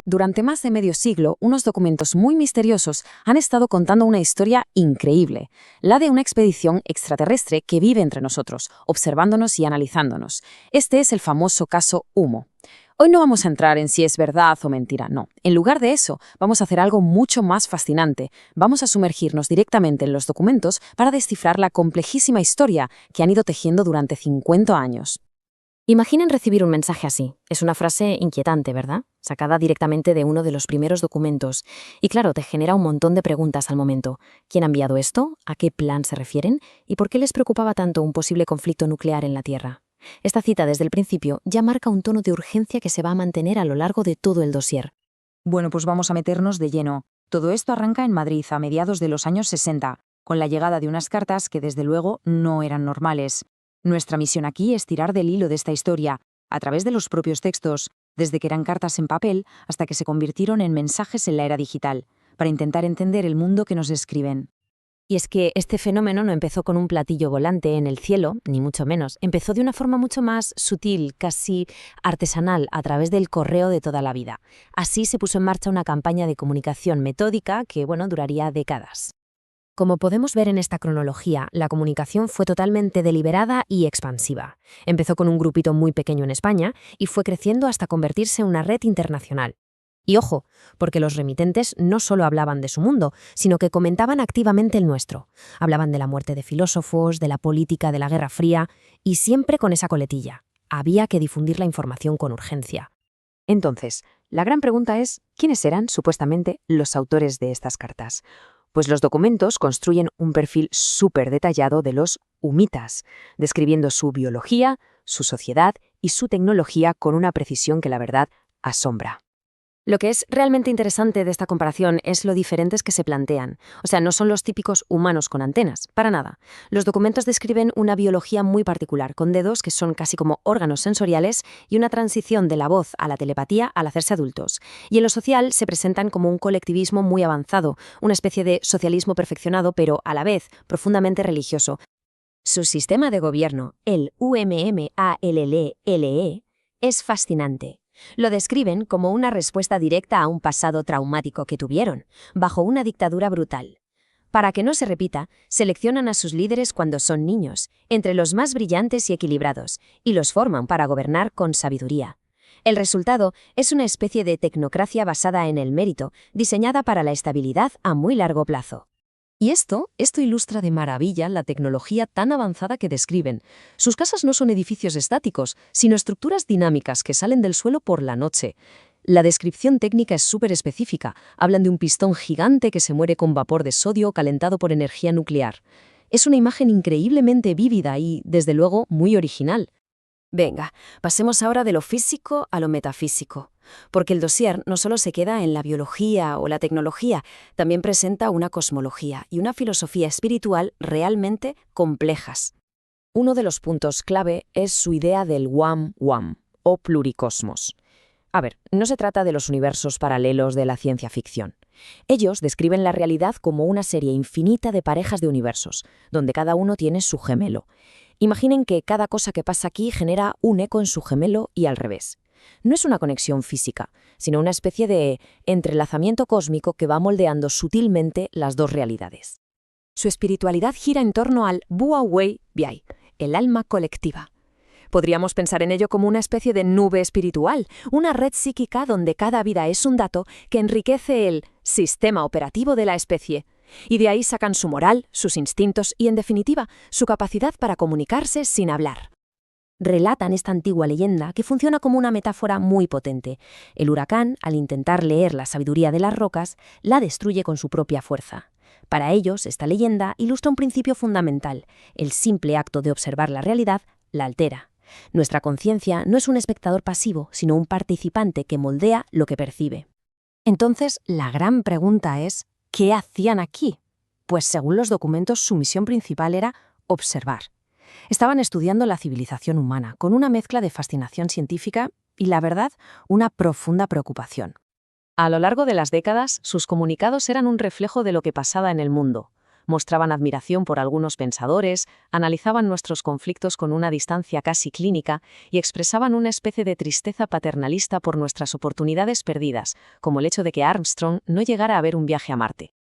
Durante más de medio siglo, unos documentos muy misteriosos han estado contando una historia increíble, la de una expedición extraterrestre que vive entre nosotros, observándonos y analizándonos. Este es el famoso caso Humo. Hoy no vamos a entrar en si es verdad o mentira, no. En lugar de eso, vamos a hacer algo mucho más fascinante. Vamos a sumergirnos directamente en los documentos para descifrar la complejísima historia que han ido tejiendo durante 50 años. Imaginen recibir un mensaje así. Es una frase inquietante, ¿verdad? Sacada directamente de uno de los primeros documentos. Y claro, te genera un montón de preguntas al momento. ¿Quién ha enviado esto? ¿A qué plan se refieren? ¿Y por qué les preocupaba tanto un posible conflicto nuclear en la Tierra? Esta cita desde el principio ya marca un tono de urgencia que se va a mantener a lo largo de todo el dossier. Bueno, pues vamos a meternos de lleno. Todo esto arranca en Madrid a mediados de los años 60, con la llegada de unas cartas que desde luego no eran normales. Nuestra misión aquí es tirar del hilo de esta historia, a través de los propios textos, desde que eran cartas en papel hasta que se convirtieron en mensajes en la era digital, para intentar entender el mundo que nos escriben. Y es que este fenómeno no empezó con un platillo volante en el cielo, ni mucho menos. Empezó de una forma mucho más sutil, casi artesanal, a través del correo de toda la vida. Así se puso en marcha una campaña de comunicación metódica que, duraría décadas. Como podemos ver en esta cronología, la comunicación fue totalmente deliberada y expansiva. Empezó con un grupito muy pequeño en España y fue creciendo hasta convertirse en una red internacional. Y ojo, porque los remitentes no solo hablaban de su mundo, sino que comentaban activamente el nuestro. Hablaban de la muerte de filósofos, de la política de la Guerra Fría, y siempre con esa coletilla. Había que difundir la información con urgencia. Entonces, la gran pregunta es, ¿quiénes eran supuestamente los autores de estas cartas? Pues los documentos construyen un perfil súper detallado de los humitas, describiendo su biología, su sociedad y su tecnología con una precisión que la verdad asombra. Lo que es realmente interesante de esta comparación es lo diferentes que se plantean. O sea, no son los típicos humanos con antenas, para nada. Los documentos describen una biología muy particular, con dedos que son casi como órganos sensoriales y una transición de la voz a la telepatía al hacerse adultos. Y en lo social se presentan como un colectivismo muy avanzado, una especie de socialismo perfeccionado, pero a la vez profundamente religioso. Su sistema de gobierno, el UMMALLE, es fascinante. Lo describen como una respuesta directa a un pasado traumático que tuvieron, bajo una dictadura brutal. Para que no se repita, seleccionan a sus líderes cuando son niños, entre los más brillantes y equilibrados, y los forman para gobernar con sabiduría. El resultado es una especie de tecnocracia basada en el mérito, diseñada para la estabilidad a muy largo plazo. Y esto ilustra de maravilla la tecnología tan avanzada que describen. Sus casas no son edificios estáticos, sino estructuras dinámicas que salen del suelo por la noche. La descripción técnica es súper específica. Hablan de un pistón gigante que se muere con vapor de sodio calentado por energía nuclear. Es una imagen increíblemente vívida y, desde luego, muy original. Venga, pasemos ahora de lo físico a lo metafísico. Porque el dossier no solo se queda en la biología o la tecnología, también presenta una cosmología y una filosofía espiritual realmente complejas. Uno de los puntos clave es su idea del Wam-Wam, o pluricosmos. A ver, no se trata de los universos paralelos de la ciencia ficción. Ellos describen la realidad como una serie infinita de parejas de universos, donde cada uno tiene su gemelo. Imaginen que cada cosa que pasa aquí genera un eco en su gemelo y al revés. No es una conexión física, sino una especie de entrelazamiento cósmico que va moldeando sutilmente las dos realidades. Su espiritualidad gira en torno al Bua Wei Biai, el alma colectiva. Podríamos pensar en ello como una especie de nube espiritual, una red psíquica donde cada vida es un dato que enriquece el sistema operativo de la especie. Y de ahí sacan su moral, sus instintos y, en definitiva, su capacidad para comunicarse sin hablar. Relatan esta antigua leyenda que funciona como una metáfora muy potente. El huracán, al intentar leer la sabiduría de las rocas, la destruye con su propia fuerza. Para ellos, esta leyenda ilustra un principio fundamental. El simple acto de observar la realidad la altera. Nuestra conciencia no es un espectador pasivo, sino un participante que moldea lo que percibe. Entonces, la gran pregunta es, ¿qué hacían aquí? Pues según los documentos, su misión principal era observar. Estaban estudiando la civilización humana, con una mezcla de fascinación científica y, la verdad, una profunda preocupación. A lo largo de las décadas, sus comunicados eran un reflejo de lo que pasaba en el mundo. mostraban admiración por algunos pensadores, analizaban nuestros conflictos con una distancia casi clínica y expresaban una especie de tristeza paternalista por nuestras oportunidades perdidas, como el hecho de que Armstrong no llegara a ver un viaje a Marte.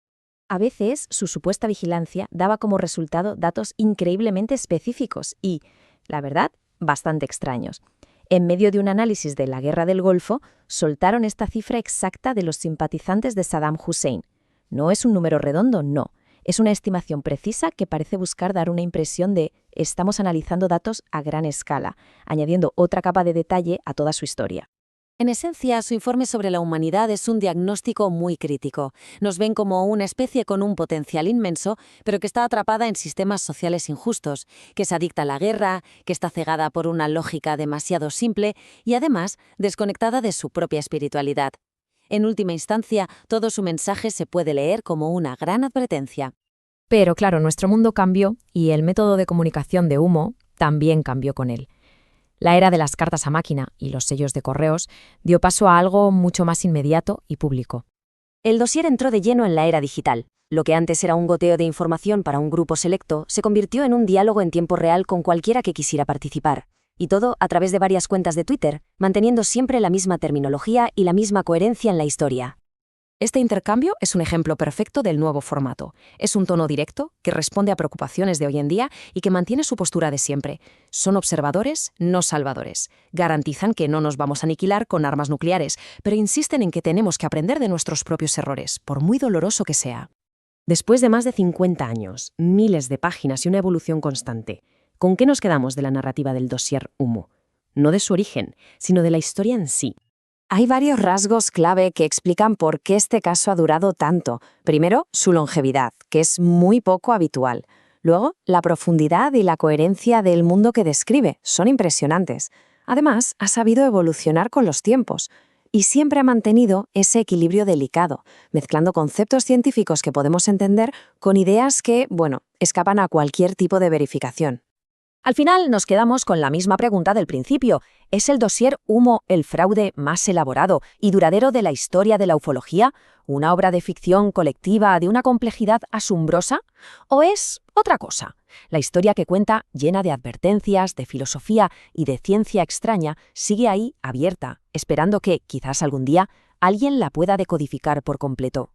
A veces, su supuesta vigilancia daba como resultado datos increíblemente específicos y, la verdad, bastante extraños. En medio de un análisis de la Guerra del Golfo, soltaron esta cifra exacta de los simpatizantes de Saddam Hussein. No es un número redondo, no. Es una estimación precisa que parece buscar dar una impresión de «estamos analizando datos a gran escala», añadiendo otra capa de detalle a toda su historia. En esencia, su informe sobre la humanidad es un diagnóstico muy crítico. Nos ven como una especie con un potencial inmenso, pero que está atrapada en sistemas sociales injustos, que se adicta a la guerra, que está cegada por una lógica demasiado simple y, además, desconectada de su propia espiritualidad. En última instancia, todo su mensaje se puede leer como una gran advertencia. Pero claro, nuestro mundo cambió y el método de comunicación de Humo también cambió con él. La era de las cartas a máquina y los sellos de correos dio paso a algo mucho más inmediato y público. El dossier entró de lleno en la era digital. Lo que antes era un goteo de información para un grupo selecto se convirtió en un diálogo en tiempo real con cualquiera que quisiera participar. Y todo a través de varias cuentas de Twitter, manteniendo siempre la misma terminología y la misma coherencia en la historia. Este intercambio es un ejemplo perfecto del nuevo formato. Es un tono directo que responde a preocupaciones de hoy en día y que mantiene su postura de siempre. Son observadores, no salvadores. Garantizan que no nos vamos a aniquilar con armas nucleares, pero insisten en que tenemos que aprender de nuestros propios errores, por muy doloroso que sea. Después de más de 50 años, miles de páginas y una evolución constante, ¿con qué nos quedamos de la narrativa del dossier Humo? No de su origen, sino de la historia en sí. Hay varios rasgos clave que explican por qué este caso ha durado tanto. Primero, su longevidad, que es muy poco habitual. Luego, la profundidad y la coherencia del mundo que describe son impresionantes. Además, ha sabido evolucionar con los tiempos y siempre ha mantenido ese equilibrio delicado, mezclando conceptos científicos que podemos entender con ideas que, escapan a cualquier tipo de verificación. Al final nos quedamos con la misma pregunta del principio. ¿Es el dossier Humo el fraude más elaborado y duradero de la historia de la ufología? ¿Una obra de ficción colectiva de una complejidad asombrosa? ¿O es otra cosa? La historia que cuenta, llena de advertencias, de filosofía y de ciencia extraña, sigue ahí abierta, esperando que, quizás algún día, alguien la pueda decodificar por completo.